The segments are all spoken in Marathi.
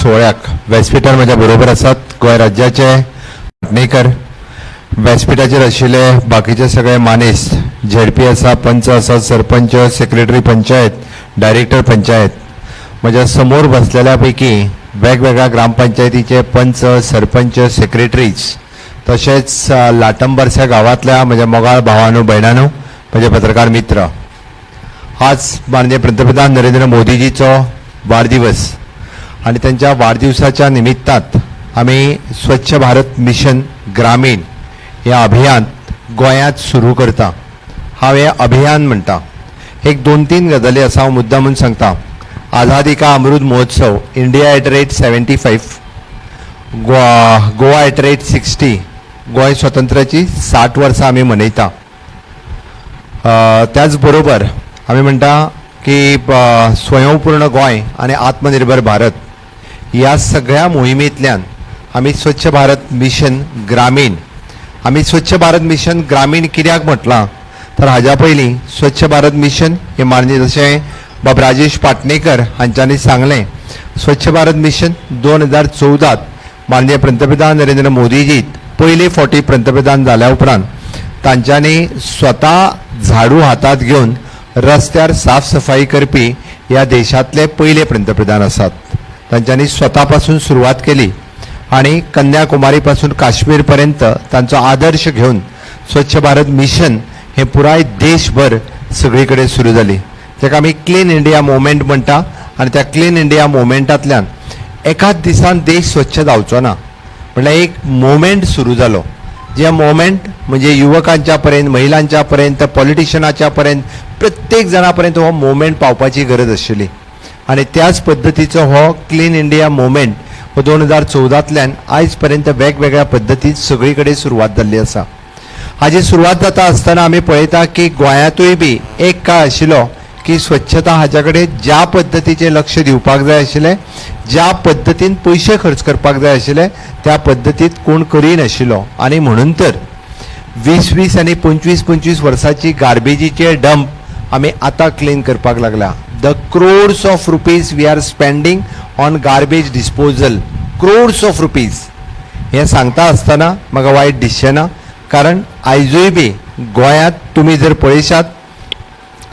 सोहळ्याक व्यासपीठार म्हज्या बरोबर आसात गोंय राज्याचे पाटणेकर, व्यासपीठाचेर आशिल्ले बाकीचे सगळे मानेस्त झेडपी आसा, पंच आसा, सरपंच, सेक्रेटरी पंचायत, डायरेक्टर पंचायत. म्हज्या समोर बसलेल्या पैकी वेगवेगळ्या ग्रामपंचायतीचे पंच, सरपंच, सेक्रेटरीज, तशेंच लाटंबरच्या गांवांतल्या म्हज्या मोगाळ भावांनो भयणांनो, म्हजे पत्रकार मित्र, आज माननीय पंतप्रधान नरेंद्र मोदीजीचो वाडदिवस आणि त्यांच्या वाढदिवसाच्या निमित्तांत आम्ही स्वच्छ भारत मिशन ग्रामीण या अभियान गोंयांत सुरू करता. हांव हें अभियान म्हणटा. एक 2-3 गजाली आसा, हांव मुद्दामून सांगता. आझादी का Amrit Mahotsav, India at rate 75, Goa at rate 60, Goa स्वतंत्राची 60 वर्सां आमी मनयता. त्याच बरोबर आमी म्हणटा की स्वयंपूर्ण गोंय आणि आत्मनिर्भर भारत या सगळ्या मोहिमेंतल्यान आमी स्वच्छ भारत मिशन ग्रामीण, आमी स्वच्छ भारत मिशन ग्रामीण कित्याक म्हटलां तर हाज्या पयलीं स्वच्छ भारत मिशन हे माननीय जशें बाब राजेश पाटणेकर हांच्यांनी सांगलें, स्वच्छ भारत मिशन 2014 माननीय पंतप्रधान नरेंद्र मोदीजी पयले फावटी पंतप्रधान जाल्या उपरांत तांच्यांनी स्वता झाडू हातात घेवन रस्त्यार साफ सफाई करपी ह्या देशांतले पयले पंतप्रधान आसात. तांच्यांनी स्वता पासून सुरवात केली आणि कन्याकुमारी पासून काश्मीर पर्यंत तांचो आदर्श घेवन स्वच्छ भारत मिशन हे पुराय देशभर सगळीकडे सुरू जाली. ताका आमी क्लीन इंडिया मुवमेंट म्हणटा. आणि त्या क्लीन इंडिया मुवमेंटांतल्यान एकाच दिसान देश स्वच्छ जावचो ना, म्हणल्यार एक मुवमेंट सुरू जालो. जे मुवमेंट म्हणजे युवकांच्या पर्यंत, महिलांच्या पर्यंत, पॉलिटिशियनाच्या पर्यंत, प्रत्येक जाणा पर्यंत हो मुवमेंट पावपाची गरज आशिल्ली. आणि त्याच पद्दतीचो हो क्लीन इंडिया मुवमेंट हो 2014तल्यान आयज पर्यंत वेगवेगळ्या पद्दतीन सगळी कडेन सुरवात जाल्ली आसा. हाजी सुरवात जाता आसतना आमी पळयता की गोंयांतूय बी एक काळ आशिल्लो की स्वच्छता हाच्या कडेन ज्या पद्दतीचें लक्ष दिवपाक जाय आशिल्लें, ज्या पद्दतीन पयशे खर्च करपाक जाय आशिल्ले, त्या पद्दतीत कोण करिनाशिल्लो. आणि म्हणून तर 20-20 आनी 25-25 वर्सांची गार्बेजीचे डंप आमी आतां क्लीन करपाक लागल्या. The crores of rupees we are spending on garbage disposal, crores of rupees. हे सांगता आसतना म्हाका वायट दिसचें ना, कारण आयजूय बी गोंयांत तुमी जर पळयशात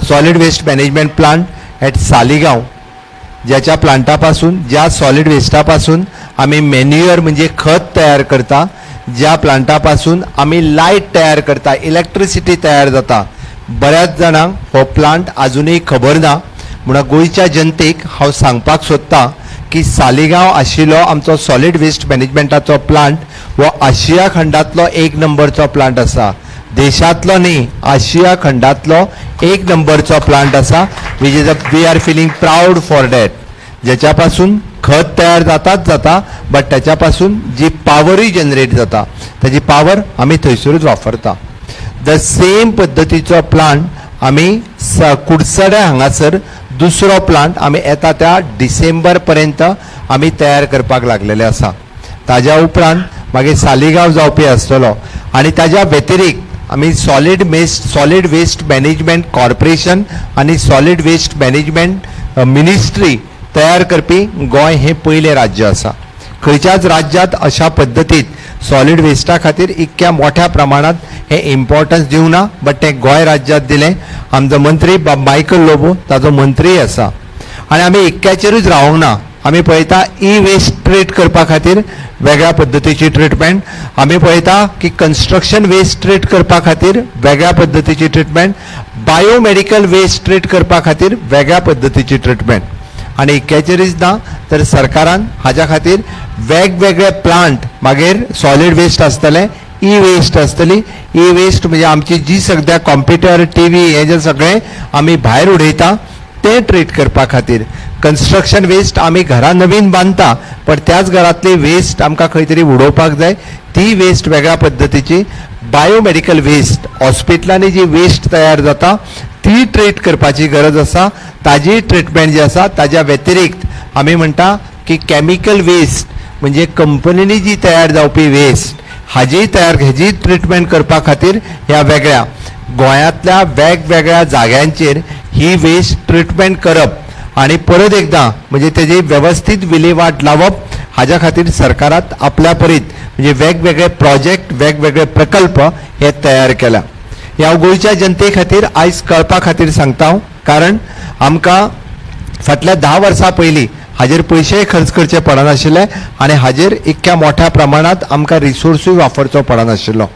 solid waste management plant at Saligao, ज्याच्या प्लांटापासून, ज्या सॉलिड वेस्टापासून आमी मॅन्युअर म्हणजे खत तयार करता, ज्या प्लांटापासून आमी लायट तयार करता, इलेक्ट्रिसिटी तयार जाता, बऱ्याच जाणांक हो प्लांट अजूनही खबर ना. म्हणून गोंयच्या जनतेक हांव सांगपाक सोदतां की सालिगांव आशिल्लो आमचो सॉलिड वेस्ट मॅनेजमेंटाचो प्लांट हो आशिया खंडांतलो 1 नंबरचो प्लांट आसा. देशांतलो न्ही, आशिया खंडांतलो 1 नंबरचो प्लांट आसा. We are feeling proud for that. ज्याच्या पासून खत तयार जाता, बट त्याच्या पासून जी पावरूय जनरेट जाता, त्याची पावर आमी थंयसरूच वापरता. द सेम पद्दतीचो प्लांट आमी कुडचड्या हांगासर दुसरो प्लांट आमी येता त्या डिसेंबर पर्यंत आमी तयार करपाक लागलेले आसा. ताज्या उपरांत मागीर सालिगांव जावपी आसतलो. आणि ताज्या व्यतिरिक्त आमी सॉलिड वेस्ट मॅनेजमेंट कॉर्पोरेशन आणि सॉलिड वेस्ट मॅनेजमेंट मिनिस्ट्री तयार करपी गोंय हे पयले राज्य आसा. खंयच्याच राज्यात अशा पद्दतीत सॉलिड वेस्टा खातीर इतक्या मोठ्या प्रमाणात हे इम्पॉर्टन्स दिवं ना, बट ते गोंय राज्यात दिलें. आमचो मंत्री मायकल लोबो ताजो मंत्री आसा. आणि आमी इतक्याचेरूच रावंक ना. आमी पळयता ई वेस्ट ट्रीट करपा खातीर वेगळ्या पद्दतीची ट्रिटमेंट, आमी पळयता की कन्स्ट्रक्शन वेस्ट ट्रीट करपा खातीर वेगळ्या पद्दतीची ट्रिटमेंट, बायोमेडिकल वेस्ट ट्रीट करपा खातीर वेगळ्या पद्दतीची ट्रिटमेंट. आणि इतक्याचेरूच ना, तर सरकारान हाज्या खातीर वेगवेगळे प्लांट, मागीर सॉलिड वेस्ट आसतले, ई वेस्ट आसतली. ई वेस्ट म्हणजे आमची जी सद्या कॉम्प्युटर, टीव्ही हे जे सगळे आमी भायर उडयता ते ट्रीट करपा खातीर. कन्स्ट्रक्शन वेस्ट आमी घरां नवीन बांदता, पण त्याच घरांतली वेस्ट आमकां खंय तरी उडोवपाक जाय, ती वेस्ट वेगळ्या पद्दतीची. बायोमेडिकल वेस्ट, हॉस्पिटलांनी जी वेस्ट तयार जाता ती ट्रीट करपाची गरज आसा. ताजी ट्रीटमेंट जी आसा ताज्या व्यतिरिक्त आमी म्हणटा की केमिकल वेस्ट म्हणजे कंपनीनी जी तयार जावपी वेस्ट हाजी ट्रीटमेंट करपा खातीर ह्या वेगळ्या गोंयांतल्या वेगवेगळ्या जाग्यांचेर ही वेस्ट ट्रीटमेंट करप आणि परत एकदा म्हणजे तेजी व्यवस्थित विल्हेवाट लावप हाज्या खातीर सरकारात आपल्या परीत म्हणजे वेगवेगळे प्रोजेक्ट वेगवेगळे प्रकल्प हे तयार केला. ह्या गोंयच्या जनते खातीर आयज कळपा खातीर सांगता हांव, कारण आमकां फाटल्या 10 वर्सां पयलीं हाजेर पयशेय खर्च करचे पडनाशिल्ले आनी हाजेर इतक्या मोठ्या प्रमाणात आमकां रिसोर्सूय वापरचो पडनाशिल्लो.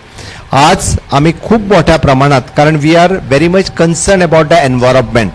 आज आमी खूब मोठ्या प्रमाणात, कारण we are very much concern about the environment.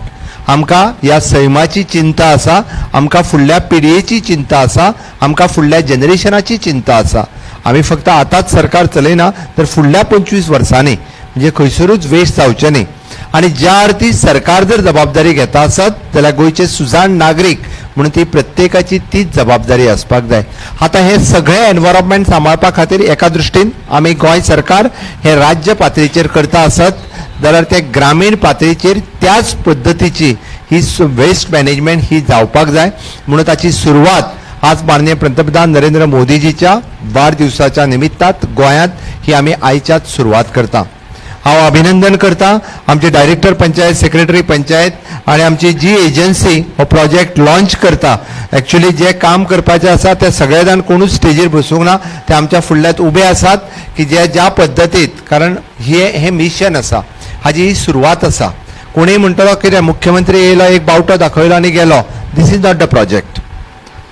आमकां ह्या सैमाची चिंता आसा, आमकां फुडल्या पिळयेची चिंता आसा, आमकां फुडल्या जनरेशनाची चिंता आसा. आमी फक्त आतांच सरकार चलयना तर फुडल्या 25 वर्सांनी म्हणजे खंयसरूच वेस्ट जावचें न्ही. आणि ज्या अर्थी सरकार जर जबाबदारी घेता आसत जाल्यार गोंयचे सुजाण नागरीक म्हणून ती प्रत्येकाची तीच जबाबदारी आसपाक जाय. आतां हे सगळे एनवायरमेंट सांबाळपा खातीर एका दृश्टीन आमी गोंय सरकार हे राज्य पातळीचेर करता आसत जाल्यार ते ग्रामीण पातळीचेर त्याच पद्दतीची ही वेस्ट मॅनेजमेंट ही जावपाक जाय. म्हणून ताची सुरवात आज माननीय पंतप्रधान नरेंद्र मोदीजीच्या वाडदिवसाच्या निमित्तात गोंयांत ही आमी आयच्याच सुरवात करता. हांव अभिनंदन करता आमचे डायरेक्टर पंचायत, सेक्रेटरी पंचायत आणि आमची जी एजन्सी हो प्रोजेक्ट लॉन्च करता. एक्चुअली जे काम करपाचें आसा ते सगळे जाण कोणूच स्टेजीर बसूंक ना, ते आमच्या फुडल्यांत उबे आसात की जे ज्या पद्दतीत, कारण हे मिशन आसा, हाजी ही सुरवात आसा. कोणीय म्हणटलो कितें मुख्यमंत्री येयलो, एक बावटो दाखयलो आनी गेलो. This is not the project.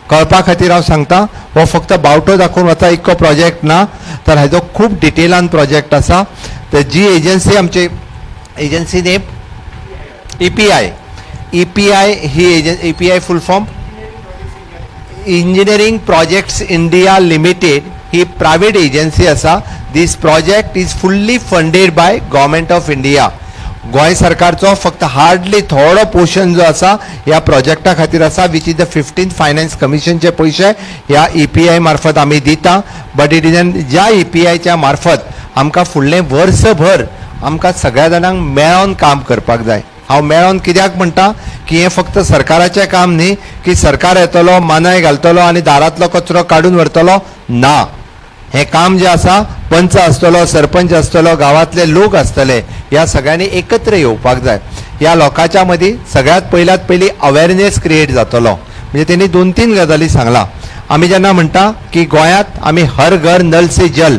कळपा खातीर हांव सांगता, हो फक्त बावटो दाखोवन वता इतको प्रोजेक्ट ना, तर हाजो खूब डिटेलान प्रोजेक्ट आसा. तर जी एजन्सी आमची एजन्सी नेम EPI ही EPI full form engineering projects India limited ही प्रायवेट एजन्सी आसा. This project is fully funded by government of India. Goa सरकारचो फक्त हार्डली थोडो पोर्शन जो आसा ह्या प्रोजेक्टा खातीर आसा, which is the 15th finance कमिशनचे पयशे ह्या EPI मार्फत आमी दिता. बट इट इज ज्या EPIच्या मार्फत आमकां फुडलें वर्सभर आमकां सगळ्या जाणांक मेळोन काम करपाक जाय. हांव मेळोन कित्याक म्हणटा की हें फक्त सरकाराचें काम न्ही की सरकार येतलो, मानाय घालतलो आनी दारांतलो कचरो काडून व्हरतलो. ना, हें काम जें आसा पंच आसतलो, सरपंच आसतलो, गांवांतले लोक आसतले, ह्या सगळ्यांनी एकत्र येवपाक जाय. ह्या लोकांच्या मदीं सगळ्यात पयली अवेरनेस क्रिएट जातलो. म्हणजे तेणी 2-3 गजाली सांगला. आमी जेन्ना म्हणटा की गोंयांत आमी हर घर नल से जल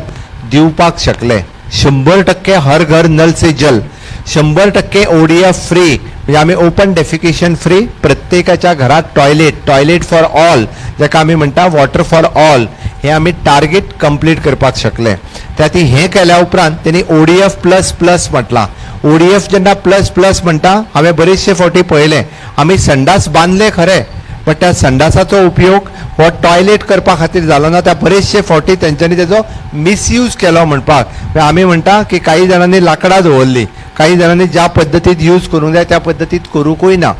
दिवपाक शकले, 100% हर घर नल से जल, 100% ODF फ्री, म्हणजे आमी ओपन डेफिकेशन फ्री, प्रत्येकाच्या घरात टॉयलेट फॉर ऑल, जाका आमी म्हणटा वॉटर फॉर ऑल, हे आमी टार्गेट कंप्लीट करपाक शकले. त्यात हें केल्या उपरांत तेणी ODF प्लस प्लस म्हटला. ODF जेन्ना प्लस प्लस म्हणटा, हांवें बरेचशे फावटी पळयलें, आमी संडास बांदले खरे, बट त्या संडासाचो उपयोग हो टॉयलेट करपा खातीर जालो ना. त्या बरेचशे फावटी तेंच्यांनी तेजो मिसयूज केलो म्हणपाक. आमी म्हणटा की काही जाणांनी लाकडां दवरली, काही जाणांनी ज्या पद्दतीत यूज करूंक जाय त्या पद्दतीत करूंकूय ना.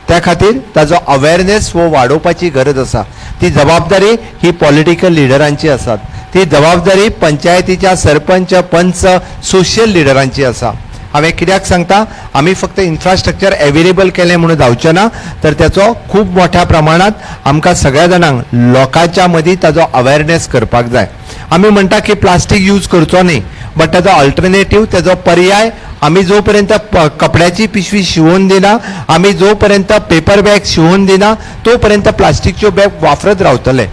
त्या खातीर ताजो अवेरनेस हो वाडोवपाची गरज आसा. ती जबाबदारी ही पॉलिटिकल लिडरांची आसा, ती जबाबदारी पंचायतीच्या सरपंच, पंच, सोशियल लिडरांची आसा. हांवें कित्याक सांगता, आमी फक्त इन्फ्रास्ट्रक्चर अवेलेबल केलें म्हणून जावचें ना, तर त्याचो खूब मोठ्या प्रमाणात आमकां सगळ्या जाणांक लोकांच्या मदीं ताजो अवेरनेस करपाक जाय. आमी म्हणटा की प्लास्टीक यूज करचो न्ही, बट ताजो अल्टरनेटीव, ताजो पर्याय आमी जो पर्यंत कपड्याची पिशवी शिवून दिना, आमी जो पर्यंत पेपर बॅग शिवून दिना, तो पर्यंत प्लास्टीकच्यो बॅग वापरत रावतले.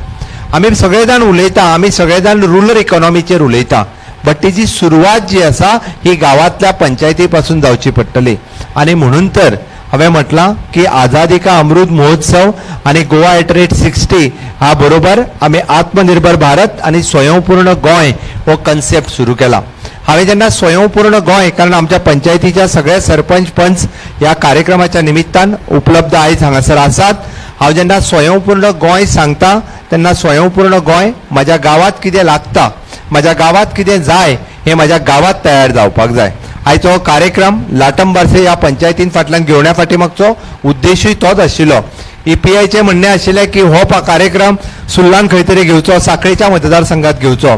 आमी सगळे जाण उलयता, आमी सगळे जाण रुरल इकॉनॉमीचेर उलयता, बट तेजी सुरवात जी आसा ही गांवांतल्या पंचायती पासून जावची पडटली. आनी म्हणून तर हांवें म्हटलां की आझादी का अमृत महोत्सव आनी गोवा @ 60 ह्या बरोबर आमी आत्मनिर्भर भारत आनी स्वयंपूर्ण गोंय हो कन्सेप्ट सुरू केला. हांवें जेन्ना स्वयंपूर्ण गोंय, कारण आमच्या पंचायतीच्या सगळे सरपंच पंच ह्या कार्यक्रमाच्या निमित्तान उपलब्ध आयज हांगासर आसात. हांव जेन्ना स्वयंपूर्ण गोंय सांगता तेन्ना स्वयंपूर्ण गोंय म्हाज्या गांवांत कितें लागता, म्हाज्या गांवांत कितें जाय, हें म्हाज्या गांवांत तयार जावपाक जाय. आयचो कार्यक्रम लाटंबारसे ह्या पंचायतीन फाटल्यान घेवण्या फाटीमागचो उद्देशूय तोच आशिल्लो. EPIचें म्हणणें आशिल्लें की हो कार्यक्रम सुल्लान खंय तरी घेवचो, सांखळेच्या मतदारसंघात घेवचो.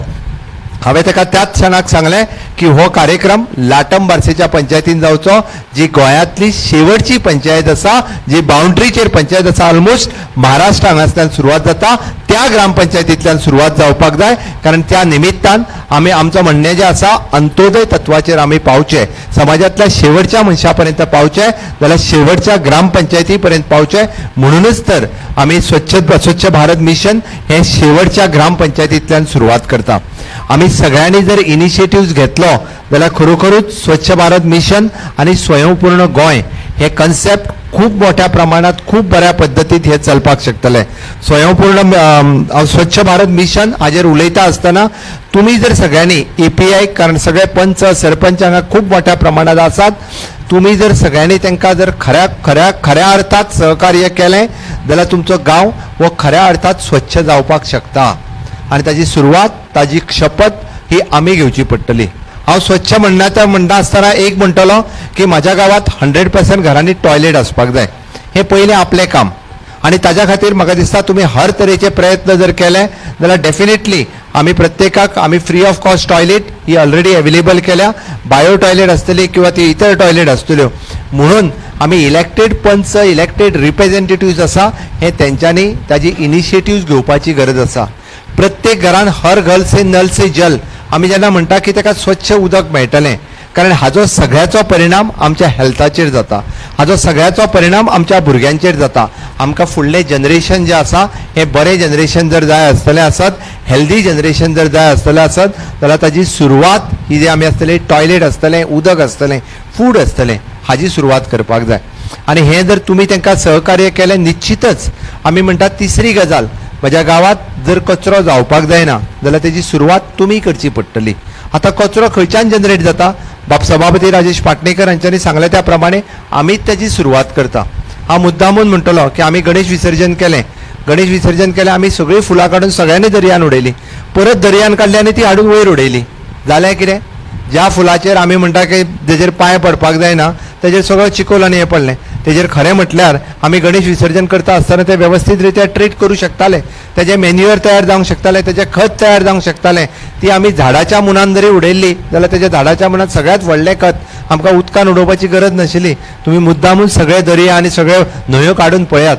हांवें ताका त्याच क्षणाक सांगलें की हो कार्यक्रम लाटंबारसेच्या पंचायतीन जावचो, जी गोंयांतली शेवटची पंचायत आसा, जी बाउंड्रीचेर पंचायत आसा. ऑलमोस्ट महाराष्ट्र हांगासल्यान सुरवात जाता, त्या ग्रामपंचायतींतल्यान सुरवात जावपाक जाय, कारण त्या निमित्तान आमी आमचो म्हणणें जें आसा अंत्योदय तत्वाचेर आमी पावचे, समाजांतल्या शेवटच्या मनशा पर्यंत पावचे, जाल्यार शेवटच्या ग्रामपंचायती पर्यंत पावचे. म्हणूनच तर आमी स्वच्छ भारत मिशन हे शेवटच्या ग्रामपंचायतींतल्यान सुरवात करता. आमी सगळ्यांनी जर इनिशिएटिव्ह घेतलो जाल्यार खरोखरूच स्वच्छ भारत मिशन आनी स्वयंपूर्ण गोंय हे कन्सेप्ट खूब मोठ्या प्रमाणात खूब बऱ्या पद्दतीत हे चलपाक शकतले. स्वयंपूर्ण स्वच्छ भारत मिशन हाजेर उलयता आसतना तुमी जर सगळ्यांनी EPI, कारण सगळे पंच सरपंच हांगा खूब मोठ्या प्रमाणात आसात, तुमी जर सगळ्यांनी तांकां जर खऱ्या अर्थात सहकार्य केलें जाल्यार तुमचो गांव हो खऱ्या अर्थात स्वच्छ जावपाक शकता. आनी ताजी सुरवात, ताजी शपथ ही आमी घेवची पडटली. हांव स्वच्छ म्हणटा आसतना एक म्हणटलो की म्हाज्या गांवांत 100% घरांनी टॉयलेट आसपाक जाय. हें पयलें आपलें काम, आनी ताज्या खातीर म्हाका दिसता तुमी हर तरेचे प्रयत्न जर केले जाल्यार डेफिनेटली आमी प्रत्येकाक आमी free of cost toilet he already available केल्या. बायो टॉयलेट आसतली किंवा ती इतर टॉयलेट आसतल्यो. म्हणून आमी इलेक्टेड पंच, इलेक्टेड रिप्रेझेंटेटिव्ज आसा हे तेंच्यांनी ताजी इनिशिएटिव्ह घेवपाची गरज आसा. प्रत्येक घरान हर घर से नल से जल आमी जेन्ना म्हणटा की ताका स्वच्छ उदक मेळटलें, कारण हाजो सगळ्याचो परिणाम आमच्या हेल्थाचेर जाता, हाजो सगळ्याचो परिणाम आमच्या भुरग्यांचेर जाता. आमकां फुडलें जनरेशन जें आसा हें बरें जनरेशन जर जाय आसतलें आसत, हेल्दी जनरेशन जर जाय आसतलें आसत, जाल्यार ताजी सुरवात ही जी आमी आसतली टॉयलेट आसतलें, उदक आसतलें, फूड आसतलें, हाजी सुरवात करपाक जाय. आनी हें जर तुमी तांकां सहकार्य केलें निश्चितच आमी म्हणटा तिसरी गजाल, म्हज्या गांवांत जर कचरो जावपाक जायना जाल्यार तेजी सुरवात तुमी करची पडटली. आतां कचरो खंयच्यान जनरेट जाता? सभापती राजेश पाटणेकर हांच्यांनी सांगले त्या प्रमाणे आमीच तेजी सुरवात करता. हांव मुद्दामून म्हणटलो की आमी गणेश विसर्जन केलें, आमी सगळीं फुलां काडून सगळ्यांनी दर्यान उडयली, परत दर्यान काडली आनी ती हाडून वयर उडयली. जालें कितें? ज्या फुलाचेर आमी म्हणटा की तेजेर पांय पडपाक जायना तेजेर सगळो चिकोल आनी हें पडलें. तेजेर खरें म्हटल्यार आमी गणेश विसर्जन करता आसतना ते वेवस्थीत रित्या ट्रीट करूं शकताले, तेजें मॅन्युअर तयार जावंक शकतालें, तेजें खत तयार जावंक शकतालें. ती आमी झाडाच्या मुनान जरी उडयल्ली जाल्यार तेज्या झाडाच्या मुनान सगळ्यात व्हडलें खत आमकां उदकान उडोवपाची गरज नाशिल्ली. तुमी मुद्दामून सगळे दर्या आनी सगळे न्हंयो काडून पळयात,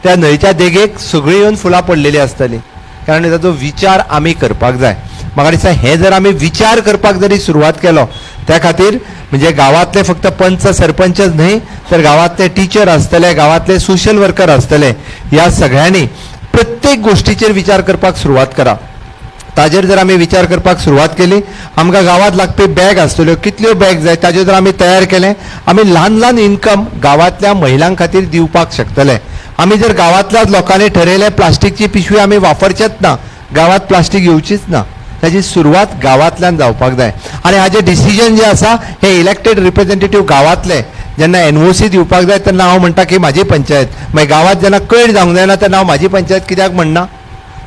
त्या न्हंयच्या देगेक सगळीं येवन फुलां पडलेलीं आसतलीं, कारण ताजो विचार आमी करपाक जाय. म्हाका दिसता हे जर आमी विचार करपाक जरी सुरवात केलो, त्या खातीर म्हणजे गांवांतले फक्त पंच सरपंचच न्हय तर गांवांतले टीचर आसतले, गांवांतले सोशल वर्कर आसतले, ह्या सगळ्यांनी प्रत्येक गोष्टीचेर विचार करपाक सुरवात करा. ताजेर जर आमी विचार करपाक सुरवात केली, आमकां गांवांत लागपी बॅग आसतल्यो, कितल्यो बॅग जाय ताजेर जर आमी तयार केलें, आमी ल्हान ल्हान इन्कम गांवांतल्या महिलां खातीर दिवपाक शकतले. आमी जर गांवांतल्याच लोकांनी ठरयलें प्लास्टीकची पिशवी आमी वापरचेच ना, गांवांत प्लास्टीक येवचीच ना, ताची सुरवात गांवांतल्यान जावपाक जाय. आनी हाजे डिसिजन जे आसा हे इलेक्टेड रिप्रेझेंटेटिव्ह गांवांतले जेन्ना NOC दिवपाक जाय तेन्ना हांव म्हणटा की म्हाजी पंचायत, मागीर गांवांत जेन्ना कयर जावंक जायना तेन्ना हांव म्हाजी पंचायत कित्याक म्हणना?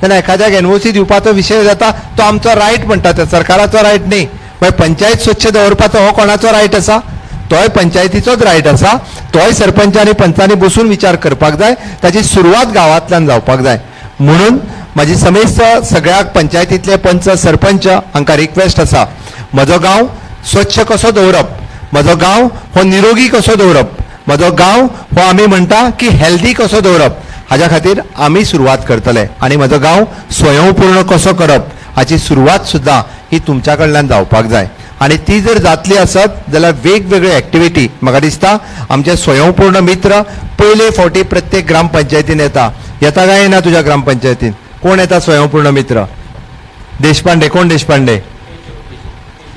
तेन्ना एखाद्याक NOC दिवपाचो विशय जाता तो आमचो रायट म्हणटा, ते सरकाराचो रायट न्ही. मागीर पंचायत स्वच्छ दवरपाचो हो कोणाचो रायट आसा? तोय पंचायतीचोच रायट आसा. तोय सरपंच आनी पंचांनी बसून विचार करपाक जाय, ताची सुरवात गांवांतल्यान जावपाक जाय. म्हणून म्हाजी समेस्त सगळ्या पंचायतींतले पंच सरपंच हांकां रिक्वेस्ट आसा, म्हजो गांव स्वच्छ कसो दवरप, म्हजो गांव हो निरोगी कसो दवरप, म्हजो गांव हो आमी म्हणटा की हेल्दी कसो दवरप, हाज्या खातीर आमी सुरवात करतले. आनी म्हजो गांव स्वयंपूर्ण कसो करप हाची सुरवात सुद्दां ही तुमच्या कडल्यान जावपाक जाय. आनी ती जर जातली आसत जाल्यार वेगवेगळ्यो एक्टिविटी म्हाका दिसता आमचे स्वयंपूर्ण मित्र पयले फावटी प्रत्येक ग्रामपंचायतीन येता काय येना? तुज्या ग्रामपंचायतीन कोण येता स्वयंपूर्ण मित्र? देशपांडे. कोण देशपांडे?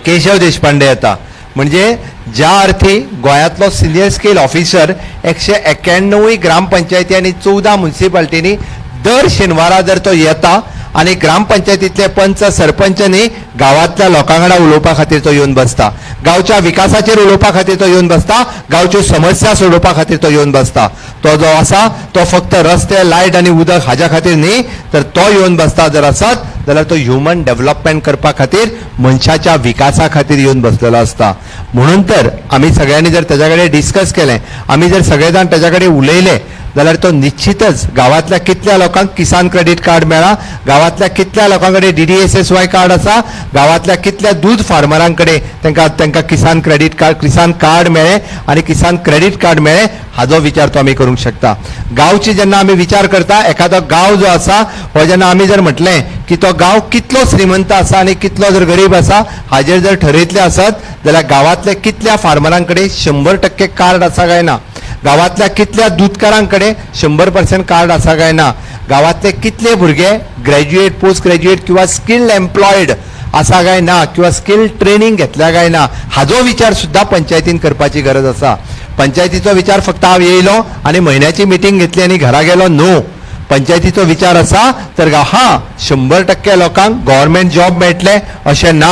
केशव देशपांडे येता. म्हणजे ज्या अर्थी गोंयांतलो सिनियर स्केल ऑफिसर 191 ग्रामपंचायती आनी 14 म्युनिसिपालिटींनी दर शेनवारा जर तो येता आनी ग्रामपंचायतींतले पंच सरपंच न्ही गांवांतल्या लोकां वांगडा उलोवपा खातीर तो येवन बसता, गांवच्या विकासाचेर उलोवपा खातीर तो येवन बसता, गांवच्यो समस्या सोडोवपा खातीर तो येवन बसता. तो जो आसा तो फक्त रस्ते, लायट आनी उदक हाज्या खातीर न्ही तर तो येवन बसता जर आसत जाल्यार तो ह्युमन डेव्हलपमेंट करपा खातीर, मनशाच्या विकासा खातीर येवन बसलेलो आसता. म्हणून तर आमी सगळ्यांनी जर तेज्या कडेन डिस्कस केलें, आमी जर सगळे जाण तेज्या कडेन उलयले जाल्यार तो निश्चितच गांवांतल्या कितल्या लोकांक किसान क्रेडिट कार्ड मेळ्ळा, गांवांतल्या कितल्या लोकां कडेन DDSSY कार्ड आसा, गांवांतल्या कितल्या दूध फार्मरां कडेन तांकां किसान क्रेडिट कार्ड, किसान कार्ड मेळ्ळें आनी किसान क्रेडिट कार्ड मेळ्ळें, हाजो विचार तो आमी करूंक शकता. गांवची जेन्ना आमी विचार करता, एखादो गांव जो आसा हो जेन्ना आमी जर म्हटलें की तो गांव कितलो श्रीमंत आसा आनी कितलो जर गरीब आसा हाजेर जर ठरयतलें आसत जाल्यार गांवांतल्या कितल्या फार्मरां कडेन 100% कार्ड आसा काय ना, गांवांतल्या कितल्या दूधकारां कडेन 100% कार्ड आसा काय ना, गांवांतले कितले भुरगे ग्रॅज्युएट, पोस्ट ग्रॅज्युएट किंवा स्किल्ड एम्प्लॉयड आसा काय ना किंवा स्किल ट्रेनिंग घेतल्या काय ना, हाजो विचार सुद्दां पंचायतीन करपाची गरज आसा. पंचायतीचो विचार फक्त हांव येयलो आनी म्हयन्याची मिटींग घेतली आनी घरा गेलो, नो. पंचायतीचो विचार आसा तर 100% लोकांक गव्हर्मेंट जॉब मेळटले अशें ना,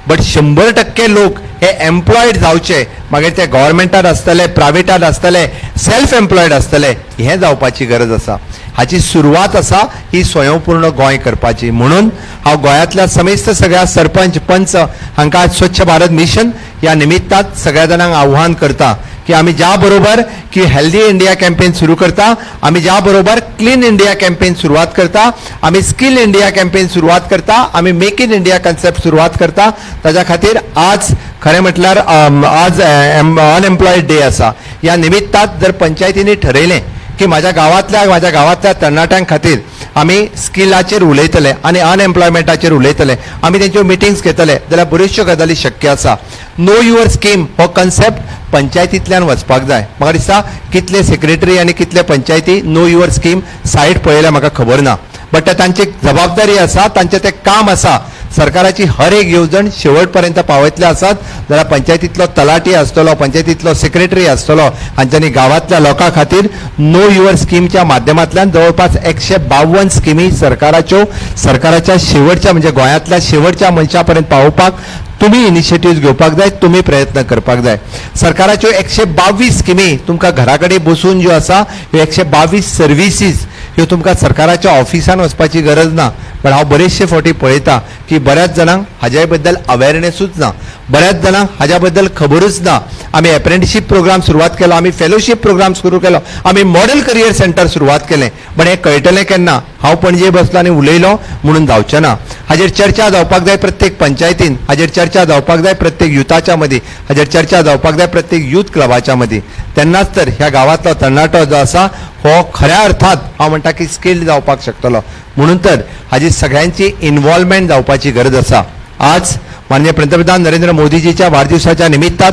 बट 100% लोक हे एम्प्लॉयड जावचे, मागीर ते गव्हर्मेंटात आसतले, प्रायवेटात आसतले, सेल्फ एम्प्लॉयड आसतले, हें जावपाची गरज आसा. हाची सुरवात आसा ही स्वयंपूर्ण गोंय करपाची. म्हणून हांव गोंयांतल्या समेस्त सगळ्या सरपंच, पंच हांकां स्वच्छ भारत मिशन ह्या निमित्तान सगळ्या जाणांक आव्हान करता की आमी ज्या बरोबर की हेल्दी इंडिया कॅम्पेन सुरू करता, आमी ज्या बरोबर क्लीन इंडिया कॅम्पेन सुरवात करता, आमी स्किल इंडिया कॅम्पेन सुरवात करता, आमी मेक इन इंडिया कन्सेप्ट सुरवात करता. ताज्या खातीर आज खरें म्हटल्यार आज अनएम्प्लॉयड डे आसा. ह्या निमित्तान जर पंचायतींनी ठरयलें की माझ्या गांवांतल्या तरणाट्यां खातीर आमी स्किलाचेर उलयतले आनी अनएम्प्लॉयमेंटाचेर उलयतले, आमी तेंच्यो मिटिंग्स घेतले जाल्यार बऱ्योचश्यो गजाली शक्य आसा. नो युअर स्कीम हो कन्सेप्ट पंचायतींतल्यान वचपाक जाय. म्हाका दिसता कितले सेक्रेटरी आनी कितले पंचायती नो युअर स्कीम सायट पळयल्या म्हाका खबर ना, बट तांची जबाबदारी आसा, तांचें तें काम आसा. सरकाराची हर एक येवजण शेवट पर्यंत पावयतले आसात जाल्यार पंचायतींतलो तलाटी आसतलो, पंचायतींतलो सेक्रेटरी आसतलो, हांच्यांनी गांवांतल्या लोकां खातीर नो युअर स्कीमच्या माध्यमांतल्यान जवळपास 152 स्किमी सरकाराच्या शेवटच्या म्हणजे गोंयांतल्या शेवटच्या मनशा पर्यंत पावोवपाक तुम्ही इनिशिएटिव्ह घेवपाक जाय, तुम्ही प्रयत्न करपाक जाय. सरकाराच्यो 122 स्किमी तुमकां घरा कडेन बसून ज्यो आसा ह्यो 122 सर्विसीस ह्यो तुमकां सरकाराच्या ऑफिसान वचपाची गरज ना. पण हांव बरेचशे फावटी पळयता की बऱ्याच जाणांक हाज्या बद्दल अवेअरनेसूच ना, बऱ्याच जाणांक हाज्या बद्दल खबरूच ना. आमी एप्रेंटिसशीप प्रोग्राम सुरवात केलो, आमी फेलोशीप प्रोग्राम सुरू केलो, आमी मॉडेल करियर सेंटर सुरवात केलें, पण हें कळटलें केन्ना? हांव पणजे बसलो आनी उलयलो म्हणून जावचें ना. हाजेर चर्चा जावपाक जाय प्रत्येक पंचायतीन, हाजेर चर्चा जावपाक जाय प्रत्येक युथाच्या मदीं, हाजेर चर्चा जावपाक जाय प्रत्येक युथ क्लबाच्या मदीं. तेन्नाच तर ह्या गांवांतलो तरणाटो जो आसा हो खऱ्या अर्थात हांव म्हणटा की स्किल्ड जावपाक शकतलो. म्हणून तर हाजी सगळ्यांची इन्वॉल्वमेंट जावपाची गरज आसा. आज माननीय पंतप्रधान नरेंद्र मोदीजीच्या वाढदिवसाच्या निमित्तान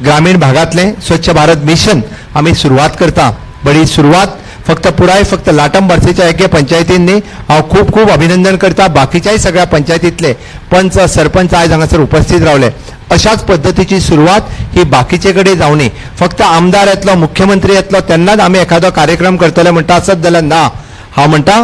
ग्रामीण भागातले स्वच्छ भारत मिशन आम्ही सुरुवात करता. बडी सुरुवात फक्त लाटम बार्सेच्या एके पंचायतींनी हांव खूप खूप अभिनंदन करता. बाकीच्याय सगळ्या पंचायतींतले पंच सरपंच आयज हांगासर उपस्थित रावले. अशाच पद्धतीची सुरुवात ही बाकीचे कडेन जावनी. फक्त आमदार येतलो, मुख्यमंत्री येतलो तेन्नाच आमी एखादो कार्यक्रम करतले म्हणटा आसत जाल्यार ना. हांव म्हणटा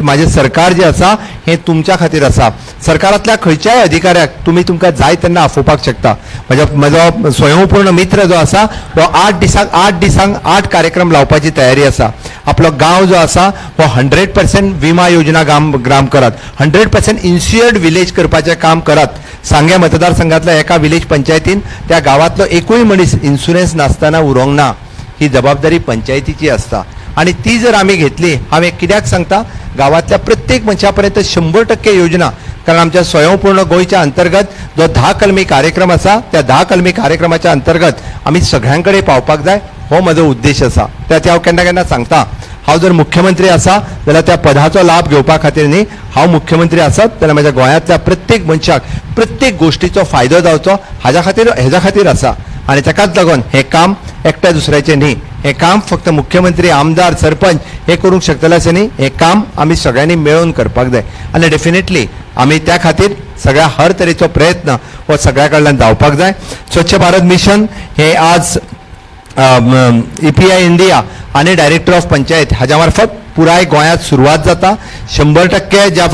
माझे सरकार जे आसा हें तुमच्या खातीर आसा. सरकारांतल्या खंयच्याय अधिकाऱ्याक तुमकां जाय तेन्ना आफोवपाक शकता. म्हजो स्वयंपूर्ण मित्र जो आसा तो 8 दिसांक 8 कार्यक्रम लावपाची तयारी आसा. आपलो गांव जो आसा हो 100% विमा योजना ग्राम करात, 100% इन्शुअर्ड विलेज करपाचें काम करात. सांगे मतदारसंघातल्या एका विलेज पंचायतीन त्या गांवांतलो एकूय मनीस इन्शुरन्स नासतना उरोंक ना. ही जबाबदारी पंचायतीची आसता आणि ती जर आम्ही घेतली, हांवें कित्याक सांगता, गांवांतल्या प्रत्येक मनशापर्यंत 100% योजना. कारण आमच्या स्वयंपूर्ण गोंयच्या अंतर्गत जो 10 कलमी कार्यक्रम आसा त्या 10 कलमी कार्यक्रमाच्या अंतर्गत आम्ही सगळ्यांकडे पावपाक जाय, हो म्हजो उद्देश आसा. त्यात हांव केन्ना केन्ना सांगता, हांव जर मुख्यमंत्री आसा जाल्यार त्या पदाचो लाभ घेवपा खातीर न्ही, हांव मुख्यमंत्री आसत जाल्यार म्हज्या गोंयांतल्या प्रत्येक मनशाक प्रत्येक गोष्टीचो फायदो जावचो हेज्या खातीर आसा. आणि ताकाच लागून हे काम एकट्या दुसऱ्याचे न्ही, हे काम फक्त मुख्यमंत्री, आमदार, सरपंच हे करूंक शकतले अशें न्ही. हे काम आमी सगळ्यांनी मेळून करपाक जाय आनी डेफिनेटली आमी त्या खातीर सगळ्या हर तरेचो प्रयत्न हो सगळ्या कडल्यान जावपाक जाय. स्वच्छ भारत मिशन हे आज EPI इंडिया आणि डायरेक्टर ऑफ पंचायत हाज्या मार्फत पुराय गोंयांत सुरवात जाता. 100% ज्या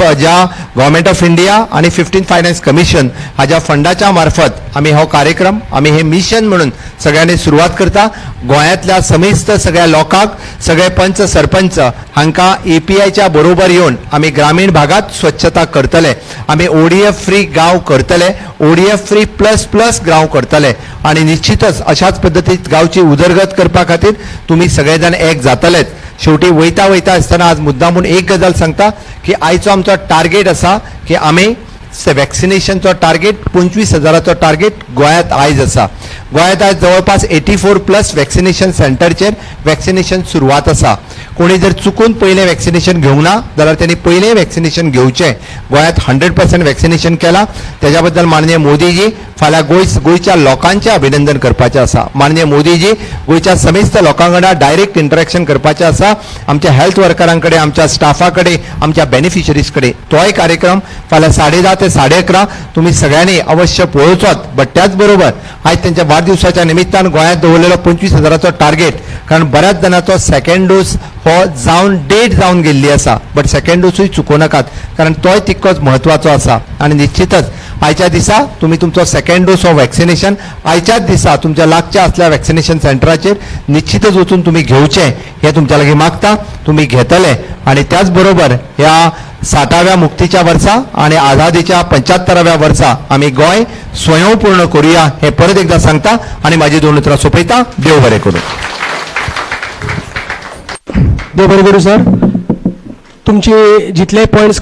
गव्हर्मेंट ऑफ इंडिया आणि 15th फायनान्स कमिशन हाज्या फंडाच्या मार्फत आमी हो कार्यक्रम, आमी हे मिशन म्हणून सगळ्यांनी सुरवात करता. गोंयांतल्या समेस्त सगळ्या लोकांक, सगळे पंच सरपंच हांकां EPIच्या बरोबर येवन आमी ग्रामीण भागात स्वच्छता करतले. आमी ODF फ्री गांव करतले, ODF फ्री प्लस गांव करतले आणि निश्चितच अशाच पद्धतीत गांवची उदरगत करपा खातीर तुम्ही सगळेजण एक जातलेच. शेवटी वयता वयता आसतना आज मुद्दामून एक गजाल सांगता की आयचो आमचो टार्गेट आसा की आमी वॅक्सिनेशनचो टार्गेट 25,000चो टार्गेट गोंयांत आयज आसा. गोंयांत आयज जवळपास 84+ वॅक्सिनेशन सेंटरचेर वॅक्सिनेशन सुरवात आसा. कोणी जर चुकून पयलें वॅक्सिनेशन घेवंक ना जाल्यार त्यांनी पयलें वॅक्सिनेशन घेवचें. गोंयांत 100% वॅक्सिनेशन केलां. त्याच्या बद्दल माननीय मोदीजी फाल्यां गोंयच्या लोकांचें अभिनंदन करपाचें आसा. माननीय मोदीजी गोंयच्या समेस्त लोकां वांगडा डायरेक्ट इंटरॅक्शन करपाचें आसा. आमच्या हेल्थ वर्करां कडेन, आमच्या स्टाफा कडेन, आमच्या बेनिफिशरीज कडेन. तोय कार्यक्रम फाल्यां 10:30 ते 11:30 तुमी सगळ्यांनी अवश्य पळोवचोच. बट त्याच बरोबर आयज त्यांच्या वाडदिवसाच्या निमित्तान गोंयांत दवरलेलो 25,000चो टार्गेट, कारण बऱ्याच जाणांचो सेकंड डोस हो डेट जावन गेल्ली आसा. बट सेकंड डोसूय चुकोव नाकात, कारण तोय तितकोच म्हत्वाचो आसा. आनी निश्चितच आयच्या दिसा तुमी तुमचो सेकंड डोस ऑफ वॅक्सिनेशन आयच्याच दिसा तुमच्या लागच्या असल्या वॅक्सिनेशन सेंटराचेर निश्चितच वचून तुमी घेवचें हे तुमच्या लागीं मागता. तुमी घेतले. आणि त्याच बरोबर ह्या 60व्या मुक्तीच्या वर्सा आणि आझादीच्या 75व्या वर्सा आमी गोंय स्वयंपूर्ण करूया हे परत एकदा सांगता आणि माझी 2 उतरां सोंपयता. देव बरें करूं. देव बरें करूं सर. तुमचे जितले पॉयंट्स